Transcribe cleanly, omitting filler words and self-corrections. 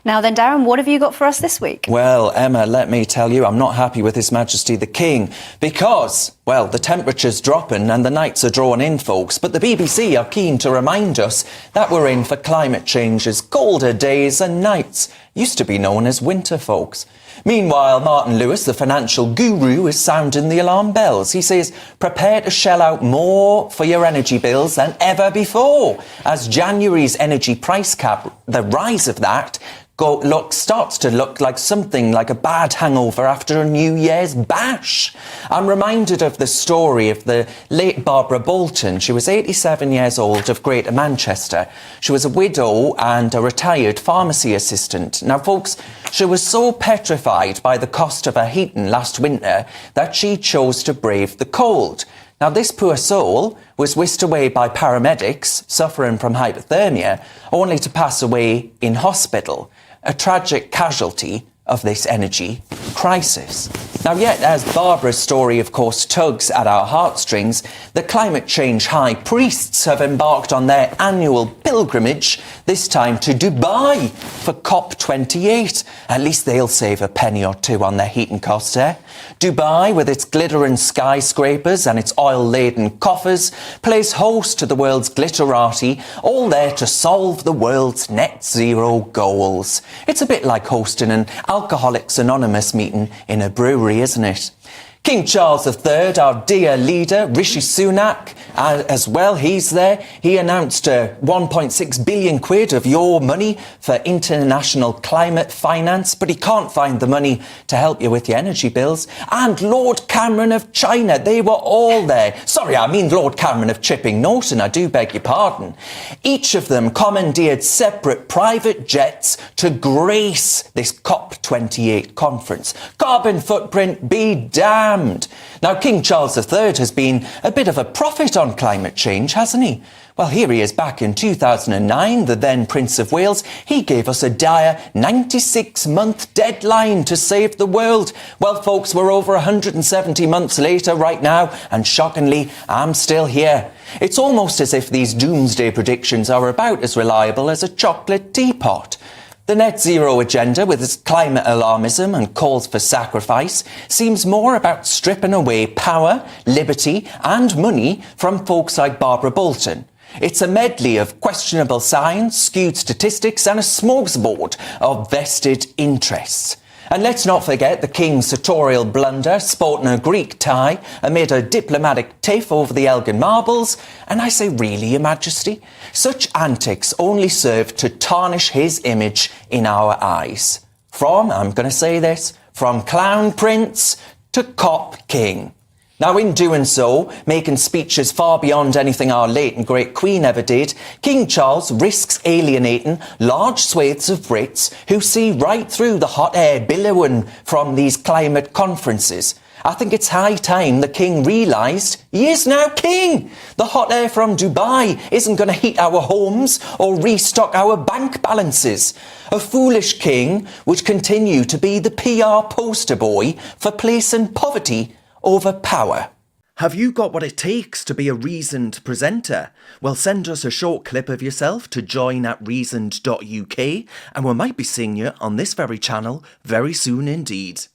Now then, Darren, what have you got for us this week? Well, Emma, let me tell you, I'm not happy with His Majesty the King because, well, the temperature's dropping and the nights are drawing in, folks. But the BBC are keen to remind us that we're in for climate change's colder days and nights. Used to be known as winter, folks. Meanwhile, Martin Lewis, the financial guru, is sounding the alarm bells. He says, prepare to shell out more for your energy bills than ever before, as January's energy price cap, the rise of that, starts to look like something like a bad hangover after a New Year's bash. I'm reminded of the story of the late Barbara Bolton. She was 87 years old, of Greater Manchester. She was a widow and a retired pharmacy assistant. Now, folks, she was so petrified by the cost of her heating last winter that she chose to brave the cold. Now, this poor soul was whisked away by paramedics suffering from hypothermia, only to pass away in hospital, a tragic casualty of this energy crisis. Now, yet as Barbara's story, of course, tugs at our heartstrings, the climate change high priests have embarked on their annual pilgrimage, this time to Dubai for COP28. At least they'll save a penny or two on their heating costs, eh? Dubai, with its glittering skyscrapers and its oil-laden coffers, plays host to the world's glitterati, all there to solve the world's net zero goals. It's a bit like hosting an Alcoholics Anonymous meeting in a brewery, isn't it? King Charles III, our dear leader, Rishi Sunak, as well, he's there. He announced 1.6 billion quid of your money for international climate finance, but he can't find the money to help you with your energy bills. And Lord Cameron of China, they were all there. Sorry, I mean Lord Cameron of Chipping Norton, I do beg your pardon. Each of them commandeered separate private jets to grace this COP28 conference. Carbon footprint be damned. Now, King Charles III has been a bit of a prophet on climate change, hasn't he? Well, here he is back in 2009, the then Prince of Wales. He gave us a dire 96-month deadline to save the world. Well, folks, we're over 170 months later right now, and shockingly, I'm still here. It's almost as if these doomsday predictions are about as reliable as a chocolate teapot. The net zero agenda, with its climate alarmism and calls for sacrifice, seems more about stripping away power, liberty and money from folks like Barbara Bolton. It's a medley of questionable science, skewed statistics and a smorgasbord of vested interests. And let's not forget the King's sartorial blunder, sporting a Greek tie amid a diplomatic tiff over the Elgin marbles. And I say, really, Your Majesty? Such antics only serve to tarnish his image in our eyes. I'm going to say this, from Clown Prince to Cop King. Now, in doing so, making speeches far beyond anything our late and great Queen ever did, King Charles risks alienating large swathes of Brits who see right through the hot air billowing from these climate conferences. I think it's high time the King realised he is now King. The hot air from Dubai isn't going to heat our homes or restock our bank balances. A foolish King would continue to be the PR poster boy for placing poverty over power. Have you got what it takes to be a reasoned presenter? Well, send us a short clip of yourself to join@reasoned.uk and we might be seeing you on this very channel very soon indeed.